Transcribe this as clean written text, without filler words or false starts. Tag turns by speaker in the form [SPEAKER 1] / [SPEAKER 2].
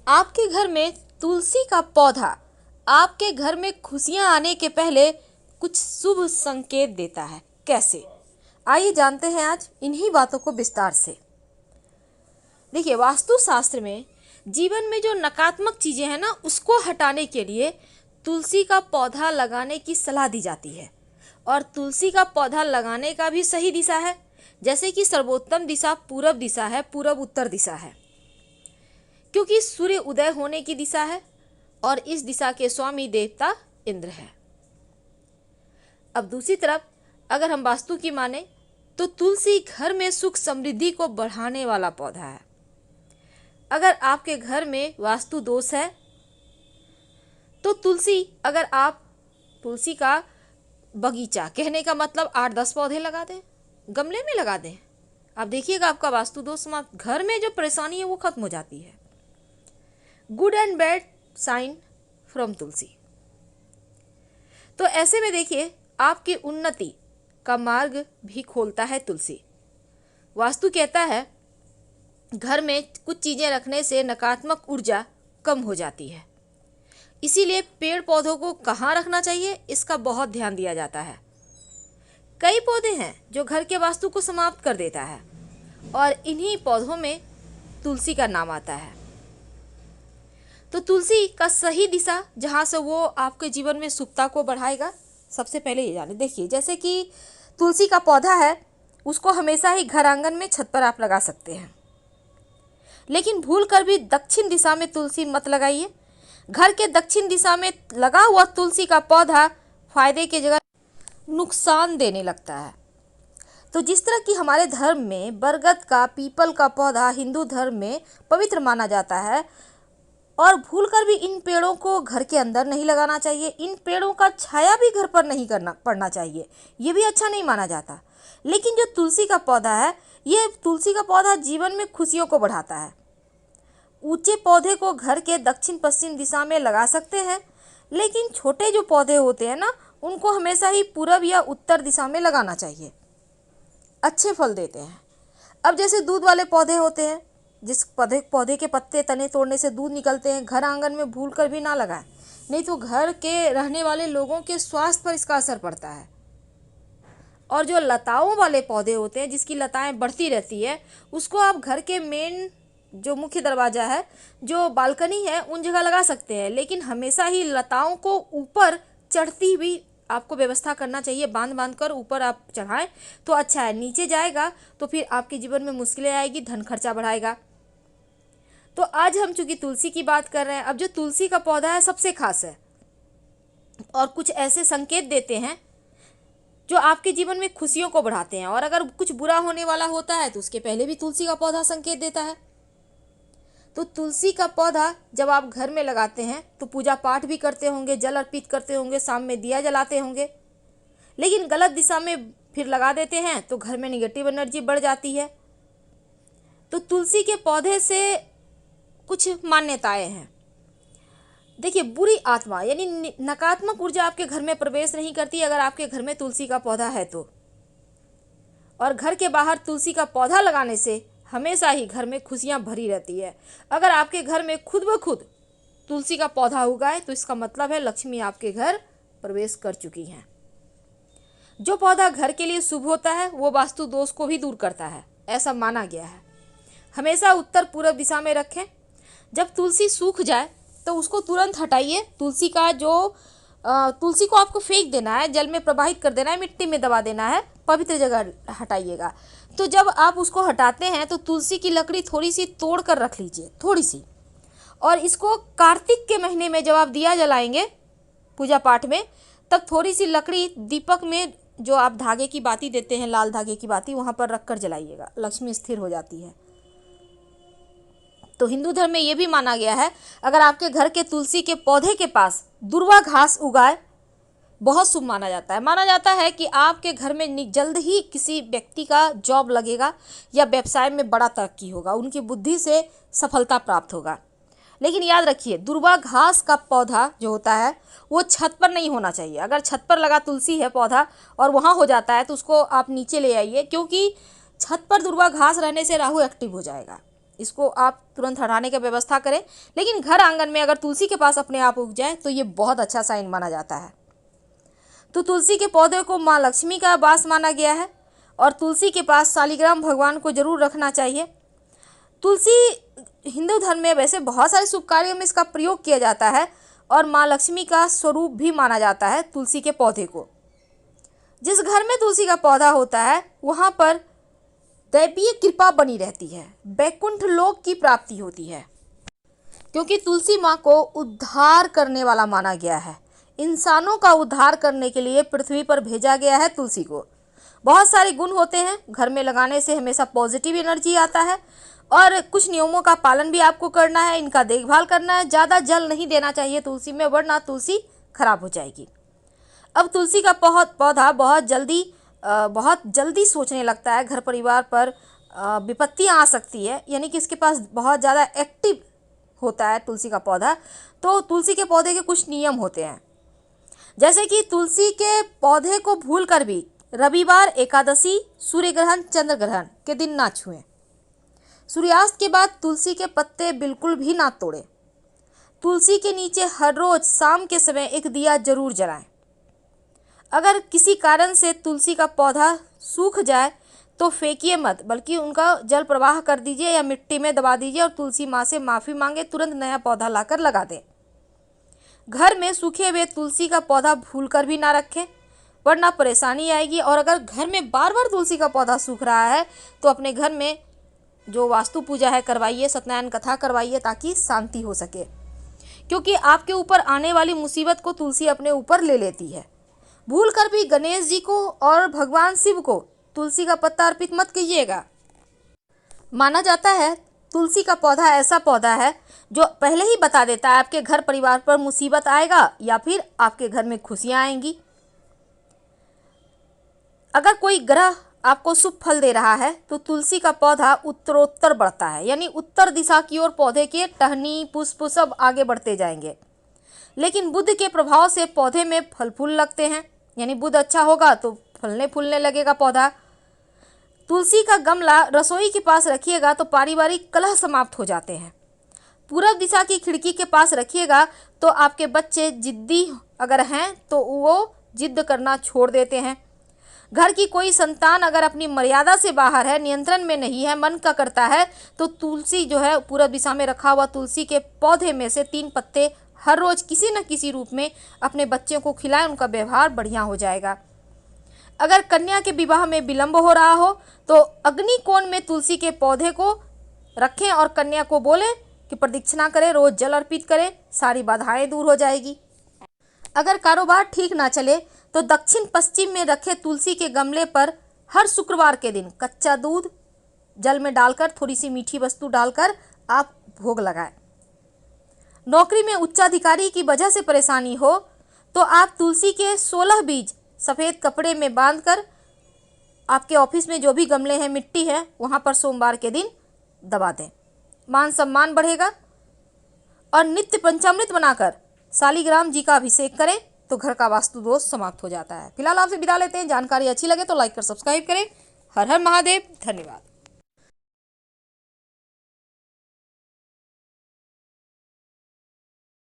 [SPEAKER 1] आपके घर में तुलसी का पौधा आपके घर में खुशियां आने के पहले कुछ शुभ संकेत देता है। कैसे? आइए जानते हैं आज इन्हीं बातों को विस्तार से। देखिए, वास्तुशास्त्र में जीवन में जो नकारात्मक चीजें हैं ना, उसको हटाने के लिए तुलसी का पौधा लगाने की सलाह दी जाती है। और तुलसी का पौधा लगाने का भी सही दिशा है, जैसे कि सर्वोत्तम दिशा पूरब दिशा है, पूरब उत्तर दिशा है, क्योंकि सूर्य उदय होने की दिशा है और इस दिशा के स्वामी देवता इंद्र है। अब दूसरी तरफ अगर हम वास्तु की माने तो तुलसी घर में सुख समृद्धि को बढ़ाने वाला पौधा है। अगर आपके घर में वास्तु दोष है तो अगर आप तुलसी का बगीचा, कहने का मतलब 8-10 पौधे लगा दें, गमले में लगा दें, आप देखिएगा आपका वास्तु दोष समाप्त, घर में जो परेशानी है वो खत्म हो जाती है। Good and bad sign from Tulsi. तो ऐसे में देखिए, आपकी उन्नति का मार्ग भी खोलता है तुलसी। वास्तु कहता है घर में कुछ चीजें रखने से नकारात्मक ऊर्जा कम हो जाती है, इसीलिए पेड़ पौधों को कहाँ रखना चाहिए इसका बहुत ध्यान दिया जाता है। कई पौधे हैं जो घर के वास्तु को समाप्त कर देता है और इन्हीं पौधों में तुलसी का नाम आता है। तो तुलसी का सही दिशा जहाँ से वो आपके जीवन में सुखता को बढ़ाएगा, सबसे पहले ये जाने। देखिए, जैसे कि तुलसी का पौधा है, उसको हमेशा ही घर आंगन में, छत पर आप लगा सकते हैं, लेकिन भूल कर भी दक्षिण दिशा में तुलसी मत लगाइए। घर के दक्षिण दिशा में लगा हुआ तुलसी का पौधा फायदे की जगह नुकसान देने लगता है। तो जिस तरह कि हमारे धर्म में बरगद का, पीपल का पौधा हिंदू धर्म में पवित्र माना जाता है, और भूलकर भी इन पेड़ों को घर के अंदर नहीं लगाना चाहिए। इन पेड़ों का छाया भी घर पर नहीं पड़ना चाहिए, ये भी अच्छा नहीं माना जाता। लेकिन जो तुलसी का पौधा है, ये तुलसी का पौधा जीवन में खुशियों को बढ़ाता है। ऊंचे पौधे को घर के दक्षिण पश्चिम दिशा में लगा सकते हैं, लेकिन छोटे जो पौधे होते हैं ना, उनको हमेशा ही पूरब या उत्तर दिशा में लगाना चाहिए, अच्छे फल देते हैं। अब जैसे दूध वाले पौधे होते हैं, जिस पौधे के पत्ते तने तोड़ने से दूध निकलते हैं, घर आंगन में भूल कर भी ना लगाएं, नहीं तो घर के रहने वाले लोगों के स्वास्थ्य पर इसका असर पड़ता है। और जो लताओं वाले पौधे होते हैं, जिसकी लताएं बढ़ती रहती है, उसको आप घर के मेन जो मुख्य दरवाजा है, जो बालकनी है, उन जगह लगा सकते हैं, लेकिन हमेशा ही लताओं को ऊपर चढ़ती हुई आपको व्यवस्था करना चाहिए। बांध बांध कर ऊपर आप चढ़ाएं तो अच्छा है, नीचे जाएगा तो फिर आपके जीवन में मुश्किलें आएगी, धन खर्चा बढ़ाएगा। तो आज हम चूंकि तुलसी की बात कर रहे हैं, अब जो तुलसी का पौधा है सबसे खास है और कुछ ऐसे संकेत देते हैं जो आपके जीवन में खुशियों को बढ़ाते हैं। और अगर कुछ बुरा होने वाला होता है तो उसके पहले भी तुलसी का पौधा संकेत देता है। तो तुलसी का पौधा जब आप घर में लगाते हैं तो पूजा पाठ भी करते होंगे, जल अर्पित करते होंगे, शाम में दिया जलाते होंगे, लेकिन गलत दिशा में फिर लगा देते हैं तो घर में निगेटिव एनर्जी बढ़ जाती है। तो तुलसी के पौधे से कुछ मान्यताएं हैं। देखिए, बुरी आत्मा यानी नकारात्मक ऊर्जा आपके घर में प्रवेश नहीं करती अगर आपके घर में तुलसी का पौधा है तो। और घर के बाहर तुलसी का पौधा लगाने से हमेशा ही घर में खुशियां भरी रहती है। अगर आपके घर में खुद ब खुद तुलसी का पौधा उगा है तो इसका मतलब है लक्ष्मी आपके घर प्रवेश कर चुकी हैं। जो पौधा घर के लिए शुभ होता है वो वास्तु दोष को भी दूर करता है, ऐसा माना गया है। हमेशा उत्तर पूर्व दिशा में रखें। जब तुलसी सूख जाए तो उसको तुरंत हटाइए। तुलसी को आपको फेंक देना है, जल में प्रवाहित कर देना है, मिट्टी में दबा देना है, पवित्र जगह हटाइएगा। तो जब आप उसको हटाते हैं तो तुलसी की लकड़ी थोड़ी सी तोड़ कर रख लीजिए, थोड़ी सी। और इसको कार्तिक के महीने में जब आप दिया जलाएंगे पूजा पाठ में, तब थोड़ी सी लकड़ी दीपक में, जो आप धागे की बाती देते हैं, लाल धागे की बाती, वहाँ पर रख कर जलाइएगा, लक्ष्मी स्थिर हो जाती है। तो हिंदू धर्म में यह भी माना गया है, अगर आपके घर के तुलसी के पौधे के पास दुर्वा घास उगाए, बहुत शुभ माना जाता है। माना जाता है कि आपके घर में जल्द ही किसी व्यक्ति का जॉब लगेगा या व्यवसाय में बड़ा तरक्की होगा, उनकी बुद्धि से सफलता प्राप्त होगा। लेकिन याद रखिए, दुर्वा घास का पौधा जो होता है वो छत पर नहीं होना चाहिए। अगर छत पर लगा तुलसी है पौधा और वहाँ हो जाता है तो उसको आप नीचे ले आइए, क्योंकि छत पर दुर्वा घास रहने से राहु एक्टिव हो जाएगा, इसको आप तुरंत हटाने की व्यवस्था करें। लेकिन घर आंगन में अगर तुलसी के पास अपने आप उग जाए तो ये बहुत अच्छा साइन माना जाता है। तो तुलसी के पौधे को माँ लक्ष्मी का वास माना गया है और तुलसी के पास शालिग्राम भगवान को जरूर रखना चाहिए। तुलसी हिंदू धर्म में वैसे बहुत सारे शुभ कार्यों में इसका प्रयोग किया जाता है और माँ लक्ष्मी का स्वरूप भी माना जाता है तुलसी के पौधे को। जिस घर में तुलसी का पौधा होता है वहाँ पर दैवीय कृपा बनी रहती है, वैकुंठ लोक की प्राप्ति होती है, क्योंकि तुलसी माँ को उद्धार करने वाला माना गया है। इंसानों का उद्धार करने के लिए पृथ्वी पर भेजा गया है तुलसी को। बहुत सारे गुण होते हैं, घर में लगाने से हमेशा पॉजिटिव एनर्जी आता है और कुछ नियमों का पालन भी आपको करना है, इनका देखभाल करना है। ज़्यादा जल नहीं देना चाहिए तुलसी में, वरना तुलसी खराब हो जाएगी। अब तुलसी का पौधा बहुत जल्दी सोचने लगता है, घर परिवार पर विपत्तियाँ आ सकती है, यानी कि इसके पास बहुत ज़्यादा एक्टिव होता है तुलसी का पौधा। तो तुलसी के पौधे के कुछ नियम होते हैं, जैसे कि तुलसी के पौधे को भूलकर भी रविवार, एकादशी, सूर्य ग्रहण, चंद्र ग्रहण के दिन ना छुएं। सूर्यास्त के बाद तुलसी के पत्ते बिल्कुल भी ना तोड़ें। तुलसी के नीचे हर रोज शाम के समय एक दिया जरूर जलाएं। अगर किसी कारण से तुलसी का पौधा सूख जाए तो फेंकिए मत, बल्कि उनका जल प्रवाह कर दीजिए या मिट्टी में दबा दीजिए और तुलसी माँ से माफ़ी मांगे, तुरंत नया पौधा लाकर लगा दें। घर में सूखे हुए तुलसी का पौधा भूलकर भी ना रखें, वरना परेशानी आएगी। और अगर घर में बार बार तुलसी का पौधा सूख रहा है तो अपने घर में जो वास्तु पूजा है करवाइए, सत्यनारायण कथा करवाइए, ताकि शांति हो सके, क्योंकि आपके ऊपर आने वाली मुसीबत को तुलसी अपने ऊपर ले लेती है। भूल कर भी गणेश जी को और भगवान शिव को तुलसी का पत्ता अर्पित मत कीजिएगा। माना जाता है तुलसी का पौधा ऐसा पौधा है जो पहले ही बता देता है आपके घर परिवार पर मुसीबत आएगा या फिर आपके घर में खुशियां आएंगी। अगर कोई ग्रह आपको शुभ फल दे रहा है तो तुलसी का पौधा उत्तरोत्तर बढ़ता है, यानी उत्तर दिशा की ओर पौधे के टहनी, पुष्प सब आगे बढ़ते जाएंगे। लेकिन बुध के प्रभाव से पौधे में फल फूल लगते हैं, यानी बुध अच्छा होगा तो फलने फूलने लगेगा पौधा। तुलसी का गमला रसोई के पास रखिएगा तो पारिवारिक कलह समाप्त हो जाते हैं। पूरब दिशा की खिड़की के पास रखिएगा तो आपके बच्चे जिद्दी अगर हैं तो वो जिद करना छोड़ देते हैं। घर की कोई संतान अगर अपनी मर्यादा से बाहर है, नियंत्रण में नहीं है, मन का करता है, तो तुलसी जो है पूरब दिशा में रखा हुआ तुलसी के पौधे में से 3 पत्ते हर रोज किसी न किसी रूप में अपने बच्चों को खिलाएं, उनका व्यवहार बढ़िया हो जाएगा। अगर कन्या के विवाह में विलंब हो रहा हो तो अग्नि कोण में तुलसी के पौधे को रखें और कन्या को बोलें कि प्रदक्षिणा करें, रोज जल अर्पित करें, सारी बाधाएं दूर हो जाएगी। अगर कारोबार ठीक ना चले तो दक्षिण पश्चिम में रखे तुलसी के गमले पर हर शुक्रवार के दिन कच्चा दूध जल में डालकर थोड़ी सी मीठी वस्तु डालकर आप भोग लगाएं। नौकरी में उच्चाधिकारी की वजह से परेशानी हो तो आप तुलसी के 16 बीज सफ़ेद कपड़े में बांधकर आपके ऑफिस में जो भी गमले हैं, मिट्टी है, वहाँ पर सोमवार के दिन दबा दें। मान सम्मान बढ़ेगा। और नित्य पंचामृत बनाकर शालिग्राम जी का अभिषेक करें तो घर का वास्तु दोष समाप्त हो जाता है। फिलहाल आपसे विदा लेते हैं। जानकारी अच्छी लगे तो लाइक कर सब्सक्राइब करें। हर हर महादेव। धन्यवाद।